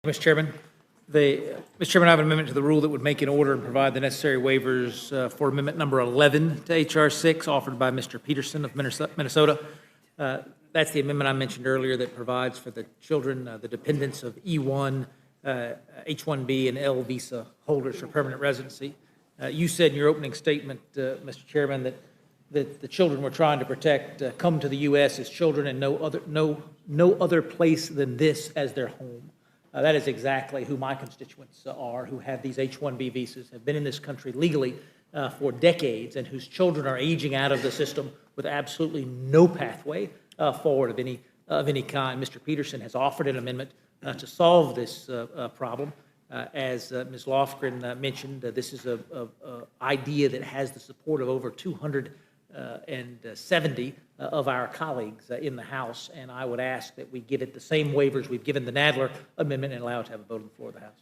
Mr. Chairman, Mr. Chairman, I have an amendment to the rule that would make an order and provide the necessary waivers for amendment number 11 to H.R. 6, offered by Mr. Peterson of Minnesota. That's the amendment I mentioned earlier that provides for the children, the dependents of E1, H1B, and L visa holders for permanent residency. You said in your opening statement, Mr. Chairman, that the children we're trying to protect come to the U.S. as children and no other place than this as their home. That is exactly who my constituents are, who have these H-1B visas, have been in this country legally for decades, and whose children are aging out of the system with absolutely no pathway forward of any kind. Mr. Peterson has offered an amendment to solve this problem. As Ms. Lofgren mentioned, this is an idea that has the support of over 270 of our colleagues in the House, and I would ask that we give it the same waivers we've given the Nadler amendment and allow it to have a vote on the floor of the House.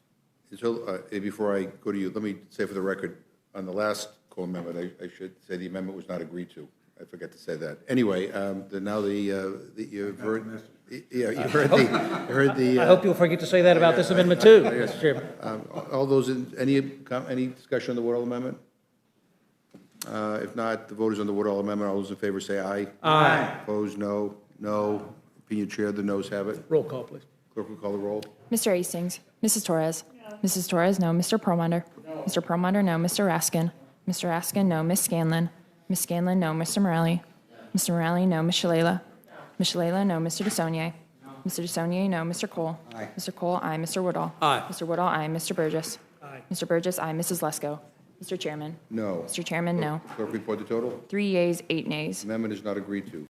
So, before I go to you, let me say for the record, on the last call amendment, I should say the amendment was not agreed to. I forgot to say that. Anyway, you've heard, yeah, you heard the. I hope you'll forget to say that about this amendment too, Mr. Chairman. All those any discussion on the Woodall amendment? If not, the vote is on the Woodall amendment. All those in favor say aye. Aye. Opposed, no. No. Opinion chair, the noes have it. Roll call, please. Clerk will call the roll. Mr. Hastings. Mrs. Torres. Mrs. Torres, no. Mr. Perlmutter. Mr. Perlmutter, no. Mr. Raskin. Mr. Raskin, no. Ms. Scanlon. Ms. Scanlon, no. Mr. Morelli. Mr. Morelli, no. Ms. Shalala. Ms. Shalala, no. Mr. DeSaulnier. Mr. DeSaulnier, no. Mr. Cole. Aye. Mr. Cole, aye. Mr. Woodall. Aye. Mr. Woodall, aye. Mr. Burgess. Aye. Mr. Burgess, aye. Mrs. Lesko. Mr. Chairman. No. Mr. Chairman, no. Clerk report the total. 3 yeas, 8 nays. Amendment is not agreed to.